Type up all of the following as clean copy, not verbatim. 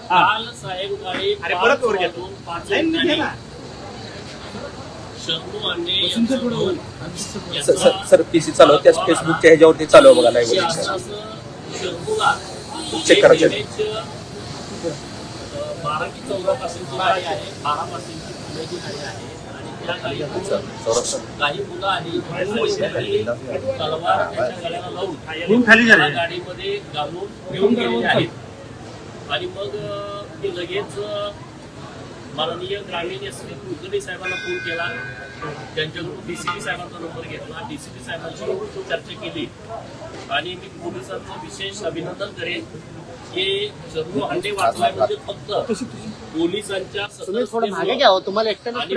काल सायंकाळी 5 शंभू अंडे सर पीसी चालू आहे, त्या फेसबुकच्या ह्याच्यावरती चालू आहे बघा लाईव्ह. शंभूला चेक करायचं 12 की 14 पासूनची गाडी आहे, 12 पासूनची पुण्याची गाडी आहे. आणि त्या गाडीतून काही मुलं आली तलवार त्याच्या गळ्याला लावून त्या गाडीमध्ये घालून घेऊन गेलेले आहेत. आणि मग मी लगेच माननीय ग्रामीण एसपी कुलकर्णी साहेबांना फोन केला. त्यांच्याकडून डीसीपी साहेबांचा नंबर घेतला. डीसीपी साहेबांशी चर्चा केली आणि मी पोलिसांचं विशेष अभिनंदन करेन की शंभू अंडे वाचलाय म्हणजे फक्त पोलिसांच्या आणि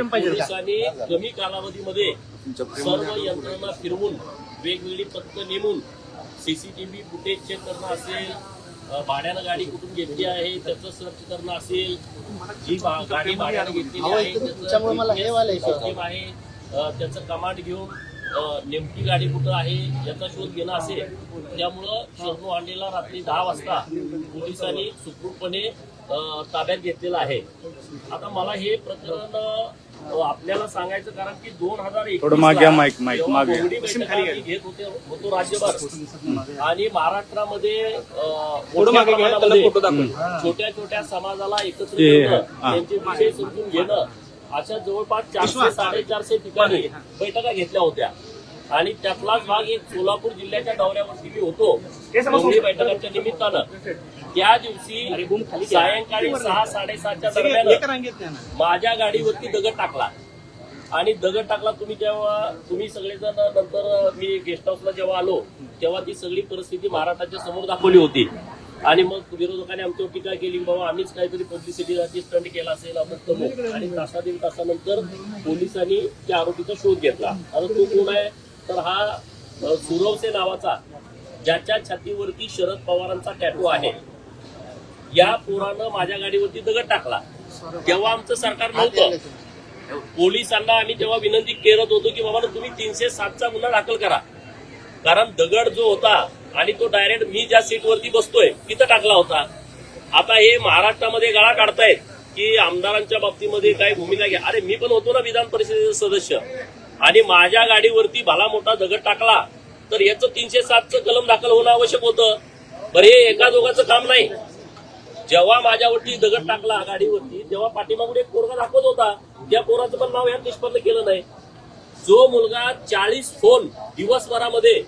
पोलिसांनी कमी कालावधीमध्ये सर्व यंत्रणा फिरवून वेगवेगळी पथकं नेमून सीसीटीव्ही फुटेज चेक करणं असेल, भाड्यानं गाडी कुठून घेतली आहे त्याचं सर्च करणं असेल, जी गाडी भाड्यानं घेतलेली आहे त्याचं आहे त्याचं कमांड घेऊन नेमकी गाडी कुठं आहे याचा शोध घेणं असेल. त्यामुळं शंभू अंडेला रात्री 10 वाजता पोलिसांनी सुखरूपपणे ताब्यात घेतलेलं आहे. आता मला हे प्रकरण आपल्याला सांगायचं कारण की 2021 घेत होतो राज्यभर आणि महाराष्ट्रामध्ये छोट्या छोट्या समाजाला एकत्र येणं, त्यांचे विषय समजून घेणं अशा जवळपास 400-450 ठिकाणी बैठका घेतल्या होत्या. आणि त्यातलाच भाग एक सोलापूर जिल्ह्याच्या दौऱ्यावरती मी होतो बैठकांच्या निमित्तानं. त्या दिवशी सायंकाळी 6-7:30च्या दरम्यान माझ्या गाडीवरती दगड टाकला. आणि दगड टाकला तुम्ही सगळेजण नंतर मी गेस्ट हाऊसला जेव्हा आलो तेव्हा ती सगळी परिस्थिती महाराष्ट्राच्या समोर दाखवली होती. आणि मग विरोधकांनी आमच्यावर टीका केली, बाबा आम्हीच काहीतरी पब्लिसिटीसाठी स्टंट केला असेल आपण. आणि तासा-दीड तासानंतर पोलिसांनी त्या आरोपीचा शोध घेतला. आता तो कोण आहे तर हा सुरवसे नावाचा, ज्याच्या छातीवरती शरद पवारांचा टॅटू आहे. या पोरानं माझ्या गाडीवरती दगड टाकला. तेव्हा आमचं सरकार नव्हतं. पोलिसांना आम्ही तेव्हा विनंती करत होतो की बाबा तुम्ही 307चा गुन्हा दाखल करा, कारण दगड जो होता आणि तो डायरेक्ट मी ज्या सीटवरती बसतोय तिथं टाकला होता. आता हे महाराष्ट्रामध्ये गळा काढतायत की आमदारांच्या बाबतीमध्ये काय भूमिका घ्या. अरे मी पण होतो ना विधान परिषदेचे सदस्य आणि माझ्या गाडीवरती भला मोठा दगड टाकला तर याचं 307चं कलम दाखल होणं आवश्यक होतं. बरं हे एका दोघांचं काम नाही. जेव्हा माझ्यावरती दगड टाकला गाडीवरती तेव्हा पाठीमागून एक पोरगा दाखवत होता, त्या पोराचं पण नाव यात निष्पन्न केलं नाही. जो मुलगा 40 फोन दिवसभरामध्ये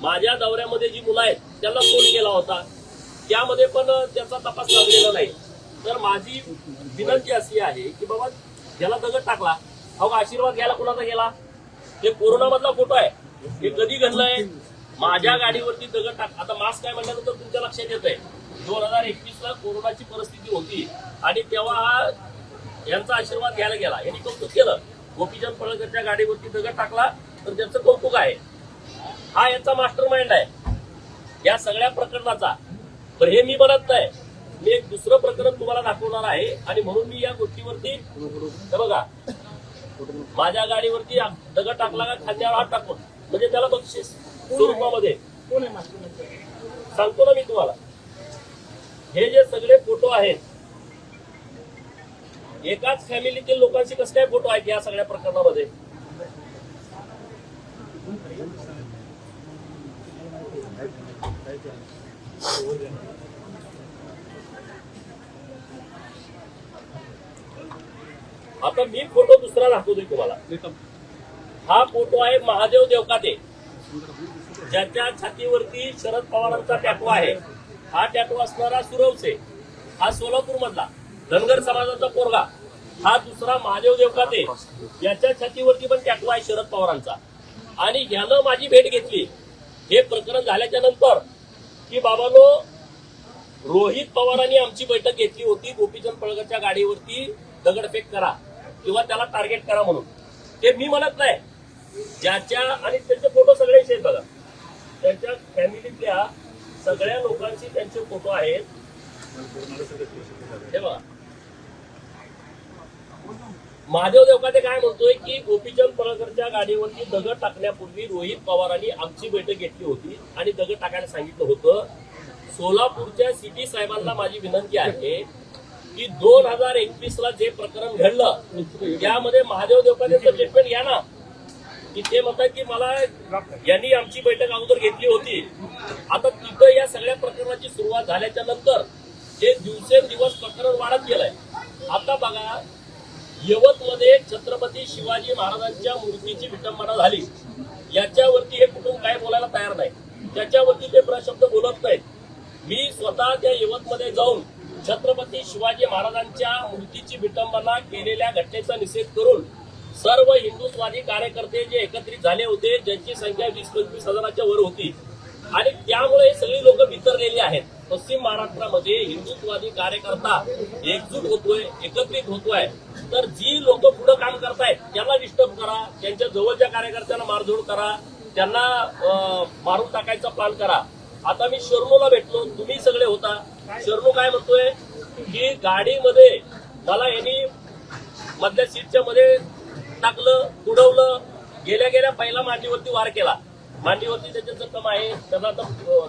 माझ्या दौऱ्यामध्ये जी मुलं आहेत त्यांना फोन केला होता त्यामध्ये पण त्याचा तपास लागलेला नाही. तर माझी विनंती अशी आहे की बाबा ज्याला दगड टाकला अहो आशीर्वाद घ्यायला कोणाचा गेला. हे कोरोनामधला फोटो आहे. हे कधी घडलंय? माझ्या गाडीवरती दगड टाक. आता मास्क काय म्हणल्यानंतर तुमच्या लक्षात येत आहे 2021ला कोरोनाची परिस्थिती होती आणि तेव्हा हा यांचा आशीर्वाद घ्यायला गेला. यांनी कौतुक केलं. गोपीचंद पडळकरच्या गाडीवरती दगड टाकला तर त्यांचं कौतुक आहे. हा यांचा मास्टर माइंड आहे या सगळ्या प्रकरणाचा. पण हे मी म्हणत नाही. मी एक दुसरं प्रकरण तुम्हाला दाखवणार आहे आणि म्हणून मी या गोष्टीवरती बघा माझ्या गाडीवरती दगड टाकला का खांद्यावर हात टाकून म्हणजे त्याला बक्षीस स्वरूपामध्ये सांगतो ना मी तुम्हाला. हे जे सगळे फोटो आहेत एकाच फॅमिलीतील लोकांचे कसं काय फोटो आहेत या सगळ्या प्रकरणामध्ये. आता मी फोटो दुसरा दाखवतोय तुम्हाला. हा फोटो आहे महादेव देवकाते, ज्याच्या छातीवरती शरद पवारांचा टॅटू आहे. हा टॅटू असणारा सुरवसे हा सोलापूर मधला धनगर समाजाचा पोरगा. हा दुसरा महादेव देवकाते, याच्या छातीवरती पण टॅटू आहे शरद पवारांचा. आणि यानं माझी भेट घेतली हे प्रकरण झाल्याच्या नंतर की बाबांनो रोहित पवारांनी आमची बैठक घेतली होती. गोपीचंद पडळकरच्या गाडीवरती दगडफेक करा किंवा त्याला टार्गेट करा म्हणून. ते मी म्हणत नाही. ज्याच्या आणि त्यांचे फोटो सगळे आहेत बघा. त्यांच्या फॅमिलीतल्या सगळ्या लोकांची त्यांचे फोटो आहेत हे बघा. महादेव देवकाते काय म्हणतोय की गोपीचंद पडळकरच्या गाडीवरती दगड टाकण्यापूर्वी रोहित पवारांनी आमची बैठक घेतली होती आणि दगड टाकायला सांगितलं होतं. सोलापूरच्या सिटी साहेबांना माझी विनंती आहे की 2021ला जे प्रकरण घडलं त्यामध्ये महादेव देवकातेचं स्टेटमेंट घ्या ना, की ते म्हणतात की मला यांनी आमची बैठक अगोदर घेतली होती. आता तिथं या सगळ्या प्रकरणाची सुरुवात झाल्याच्या नंतर ते दिवसेंदिवस प्रकरण वाढत गेलंय. आता बघा, यवतमध्ये छत्रपती शिवाजी महाराजांच्या मूर्तीची विटंबना झाली, याच्यावरती हे कुटुंब काय बोलायला तयार नाही, त्याच्यावरती ते प्रशब्द बोलत नाहीत. मी स्वतः त्या यवतमध्ये जाऊन छत्रपती शिवाजी महाराजांच्या मूर्तीची विटंबना केलेल्या घटनेचा निषेध करून सर्व हिंदुत्ववादी कार्यकर्ते जे एकत्रित झाले होते, ज्यांची संख्या 20-25 हजाराच्या वर होती, आणि त्यामुळे हे सगळी लोक वितरलेली आहेत. पश्चिम महाराष्ट्रामध्ये हिंदुत्ववादी कार्यकर्ता एकजूट होतोय, एकत्रित होतोय. तर जी लोक पुढे काम करतायत त्यांना डिस्टर्ब करा, त्यांच्या जवळच्या कार्यकर्त्यांना मारझोड करा, त्यांना मारून टाकायचा प्लॅन करा. आता मी शरणूला भेटलो, तुम्ही सगळे होता. शरणू काय म्हणतोय की गाडीमध्ये मला यांनी मधल्या सीटच्या मध्ये टाकलं, उडवलं, गेल्या पहिला मांडीवरती वार केला. मांडीवरती त्याचे जखम आहे, त्यांना आता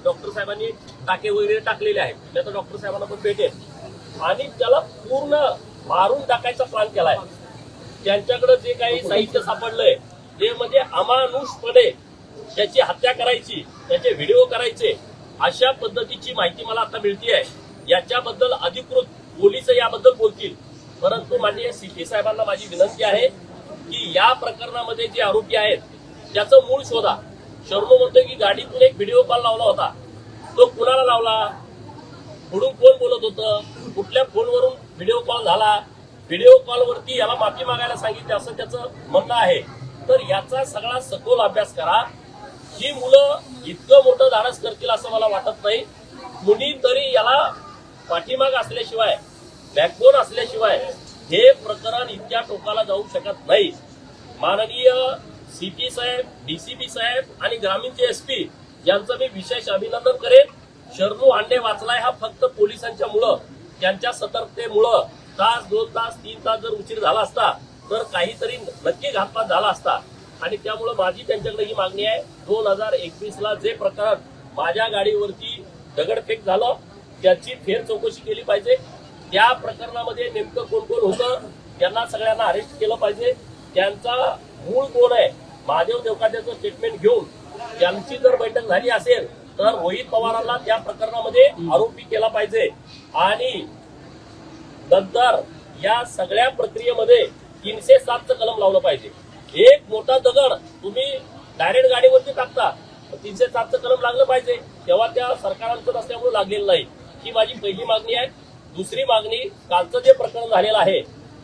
डॉक्टर साहेबांनी टाके वगैरे टाकलेले आहेत. मी आता डॉक्टर साहेबांना पण भेटेल. आणि त्याला पूर्ण मारून टाकायचा प्लॅन केलाय. त्यांच्याकडे जे काही साहित्य सापडलंय ते म्हणजे अमानुषपणे त्याची हत्या करायची, त्याचे व्हिडिओ करायचे, अशा पद्धतीची माहिती मला आता मिळते. याच्याबद्दल अधिकृत पोलीस याबद्दल बोलतील. परंतु माननीय सीपी साहेबांना माझी विनंती आहे की या प्रकरणामध्ये जे आरोपी आहेत त्याचं मूळ शोधा. शरणू म्हणतोय की गाडीतून एक व्हिडिओ कॉल लावला होता, तो कुणाला लावला, पुढून कोण बोलत होतं, कुठल्या फोनवरून व्हिडिओ कॉल झाला, व्हिडिओ कॉलवरती याला माफी मागायला सांगितली असं त्याचं म्हणणं आहे. तर याचा सगळा सखोल अभ्यास करा. ही मुलं इतकं मोठं धाडस करतील असं मला वाटत नाही. कुणीतरी याला पाठीमाग असल्याशिवाय, बॅकबोन असल्याशिवाय हे प्रकरण इतक्या टोकाला जाऊ शकत नाही. माननीय सीपी साहेब, डीसीपी साहेब आणि ग्रामीणचे एसपी यांचं मी विशेष अभिनंदन करेन. शरणू हांडे वाचलाय हा फक्त पोलिसांच्या मुळे, त्यांच्या सतर्कतेमुळं. तास, 2 तास, 3 तास जर उशीर झाला असता तर काहीतरी नक्की घातपात झाला असता. आणि त्यामुळे माझी त्यांच्याकडे ही मागणी आहे, 2021ला जे प्रकरण माझ्या गाडीवरती दगडफेक झालं त्याची फेर चौकशी केली पाहिजे. त्या प्रकरणामध्ये नेमकं कोण कोण होतं त्यांना सगळ्यांना अरेस्ट केलं पाहिजे. त्यांचा मूळ कोण आहे, महादेव देवकातेचं स्टेटमेंट घेऊन त्यांची जर बैठक झाली असेल तर रोहित पवारांना त्या प्रकरणामध्ये आरोपी केला पाहिजे. आणि नंतर या सगळ्या प्रक्रियेमध्ये 307चं कलम लावलं पाहिजे. एक मोठा दगड तुम्ही डायरेक्ट गाडीवरती टाकता, 307चं कलम लागलं पाहिजे. तेव्हा त्या सरकारांचं नसल्यामुळे लागलेलं नाही. ही माझी पहिली मागणी आहे. दुसरी मागणी, कालचं जे प्रकरण झालेलं आहे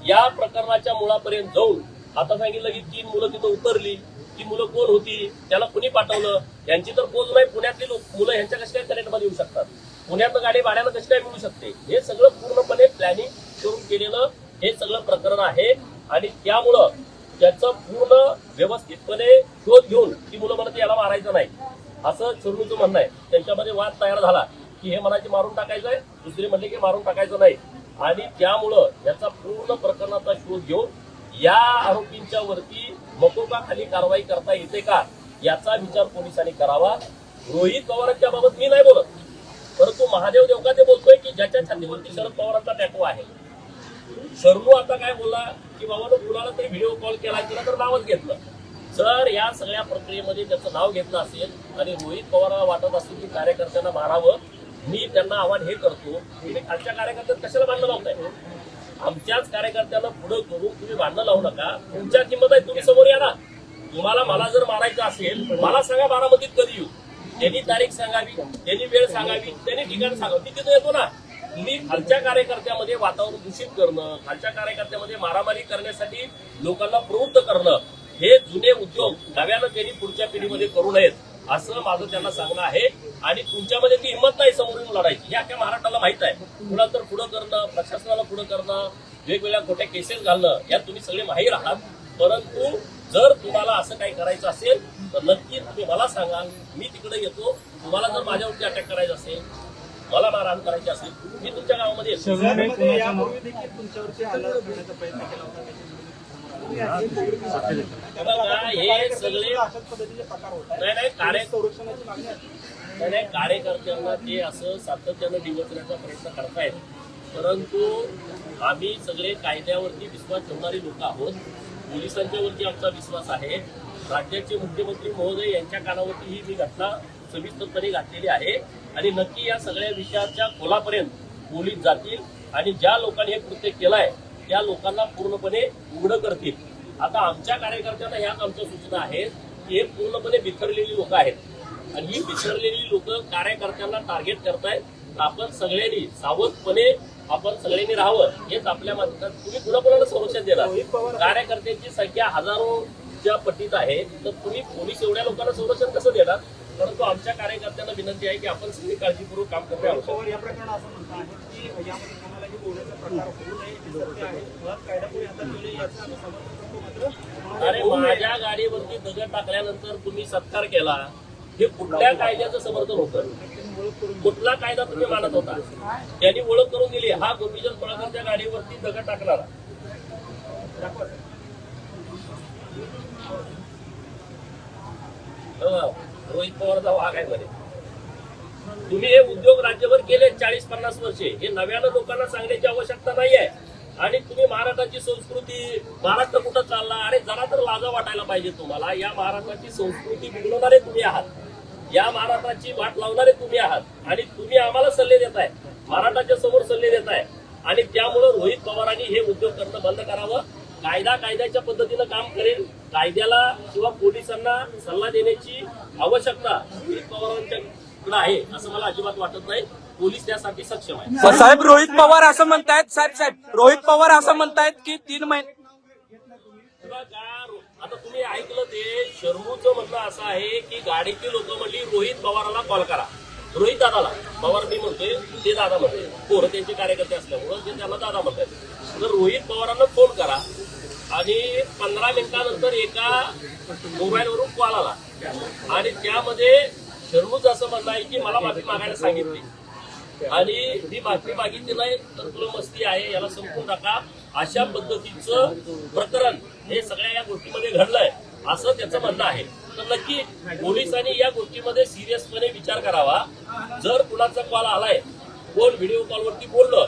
या प्रकरणाच्या मुळापर्यंत जाऊन आता सांगितलं की 3 मुलं तिथं उतरली. ती मुलं कोण होती, त्याला कुणी पाठवलं, यांची तर पोच नाही. पुण्यातली मुलं यांच्या कशी काय कनेक्टमध्ये येऊ शकतात, पुण्यातनं गाडी भाड्यानं कशी काय मिळू शकते, हे सगळं पूर्णपणे प्लॅनिंग करून केलेलं हे सगळं प्रकरण आहे. आणि त्यामुळं त्याचं पूर्ण व्यवस्थितपणे शोध घेऊन ती मुलं म्हणत याला मारायचं नाही असं शरणूचं म्हणणं आहे. त्यांच्यामध्ये वाद तयार झाला की हे म्हणायचे मारून टाकायचंय, दुसरे म्हणले की मारून टाकायचं नाही. आणि त्यामुळं याचा पूर्ण प्रकरणाचा शोध घेऊन या आरोपींच्या वरती मकोका खाली कारवाई करता येते का याचा विचार पोलिसांनी करावा. रोहित पवारांच्या बाबत मी नाही बोलत, परंतु महादेव देवकाते बोलतोय की ज्याच्या छातीवरती शरद पवारांचा टॅटू आहे. शरणू आता काय बोलला की बाबा कुणाला तरी व्हिडिओ कॉल केला, तिला तर नावच घेतलं. जर या सगळ्या प्रक्रियेमध्ये त्याचं नाव घेतलं असेल आणि रोहित पवारांना वाटत असेल की कार्यकर्त्यांना मारावं, मी त्यांना आव्हान हे करतो, तुम्ही खालच्या कार्यकर्त्यांना कशाला भांडणं लावताय? आमच्याच कार्यकर्त्यांना पुढे करून तुम्ही भांडणं लावू नका. तुमच्या किंमत आहे, तुम्ही समोर या ना. तुम्हाला मला जर मारायचं असेल मला सांगा, बारामतीत कधी येऊ, त्यांनी तारीख सांगावी, त्यांनी वेळ सांगावी, त्यांनी ठिकाण सांगावं, मी तिथं येतो ना. तुम्ही खालच्या कार्यकर्त्यामध्ये वातावरण दूषित करणं, खालच्या कार्यकर्त्यामध्ये मारामारी करण्यासाठी लोकांना प्रवृत्त करणं, हे जुने उद्योग नव्यानं त्यांनी पुढच्या पिढीमध्ये करू नयेत असं माझं त्यांना सांगणं आहे. आणि तुमच्यामध्ये ती हिंमत नाही समोर येऊन लढायची, हे अख्ख्या महाराष्ट्राला माहित आहे. कुणाला तर पुढं करणं, प्रशासनाला पुढं करणं, वेगवेगळ्या खोट्या केसेस घालणं, यात तुम्ही सगळे माहीर आहात. परंतु जर तुम्हाला असं काही करायचं असेल तर नक्की तुम्ही मला सांगाल, मी तिकडे येतो. तुम्हाला जर माझ्यावरती अटॅक करायचं असेल, मला मारहाण करायची असेल, मी तुमच्या गावामध्ये येतो. हे सगळे नाही कार्यकर्त्यांना ते असं सातत्यानं डिवचण्याचा प्रयत्न करतायत. परंतु आम्ही सगळे कायद्यावरती विश्वास ठेवणारी लोक आहोत. पोलिसांच्या वरती आमचा विश्वास आहे. राज्याचे मुख्यमंत्री महोदय यांच्या कानावरती ही घटना सविस्तरपणे घातलेली आहे आणि नक्की या सगळ्या विषयाच्या खोलापर्यंत पोलीस जातील आणि ज्या लोकांनी हे कृत्य केलंय त्या लोकांना पूर्णपणे उघडं करतील. आता आमच्या कार्यकर्त्यांना ह्याच आमच्या सूचना आहेत की हे पूर्णपणे बिथरलेली लोक आहेत आणि ही बिथरलेली लोक कार्यकर्त्यांना टार्गेट करतायत. आपण सगळ्यांनी सावधपणे आपण सगळ्यांनी राहावं हेच आपल्या मतात. तुम्ही कुणाकुणाला संरक्षण देणार? कार्यकर्त्यांची संख्या हजारोच्या पटीत आहे, तर तुम्ही पोलीस एवढ्या लोकांना संरक्षण कसं देणार? परंतु आमच्या कार्यकर्त्यांना विनंती आहे की आपण सगळी काळजीपूर्वक काम करणे आवश्यक आहे. या प्रकरणात असं म्हणणं आहे की यामध्ये कोणालाही बोलण्याचा प्रकार होऊ नये हे सत्य आहे. मुळात कायद्यापुढे हातात गेले याचं आम्ही समर्थन करतो. मात्र अरे माझ्या गाडीवरती दगड टाकल्यानंतर तुम्ही सत्कार केला, हे कुठल्या कायद्याचं समर्थन होतं? कुठला कायदा तुम्ही मानत होता? त्यांनी ओळख करून दिली, हा गोपीचंद पळकरच्या गाडीवरती दगड टाकणारा. रोहित पवारचा वाघ आहे मध्ये. तुम्ही हे उद्योग राज्यभर केले 40-50 वर्षे. हे नव्यानं लोकांना सांगण्याची आवश्यकता नाही आहे. आणि तुम्ही महाराष्ट्राची संस्कृती, महाराष्ट्र कुठं चालला? अरे जरा तर लाजा वाटायला पाहिजे तुम्हाला. या महाराष्ट्राची संस्कृती बिघडवणारे तुम्ही आहात, या महाराष्ट्राची वाट लावणारे तुम्ही आहात आणि तुम्ही आम्हाला सल्ले देताय, महाराष्ट्राच्या समोर सल्ले देताय. आणि त्यामुळे रोहित पवारांनी हे उद्योग करणं बंद करावं. कायदा कायद्याच्या पद्धतीनं काम करेल. कायद्याला किंवा पोलिसांना सल्ला देण्याची आवश्यकता रोहित पवारांच्याकडे आहे असं मला अजिबात वाटत नाही. पोलीस त्यासाठी सक्षम आहे. साहेब रोहित पवार असं म्हणतायत, साहेब रोहित पवार असं म्हणतायत की 3 महिने आता तुम्ही ऐकलं ते शर्मूचं म्हणणं असं आहे की गाडीची लोक म्हणली रोहित पवाराला कॉल करा. रोहित दादाला पवार मी म्हणतोय, ते दादा म्हणते, पोरं त्यांचे कार्यकर्ते असल्यामुळं ते त्यांना दादा म्हणतात. तर रोहित पवारांना फोन करा आणि 15 मिनिटानंतर एका मोबाईलवरून कॉल आला आणि त्यामध्ये शर्मूचं असं म्हणणं आहे की मला माफी मागायला सांगितली आणि मी माफी मागितली नाही तर तुला मस्ती आहे, याला संपून टाका. अशा पद्धतीचं प्रकरण हे सगळ्या या गोष्टीमध्ये घडलंय असं त्याचं म्हणणं आहे. तर नक्की पोलिसांनी या गोष्टीमध्ये सिरियसपणे विचार करावा. जर कुणाचा कॉल आलाय, कोण व्हिडिओ कॉलवरती बोललं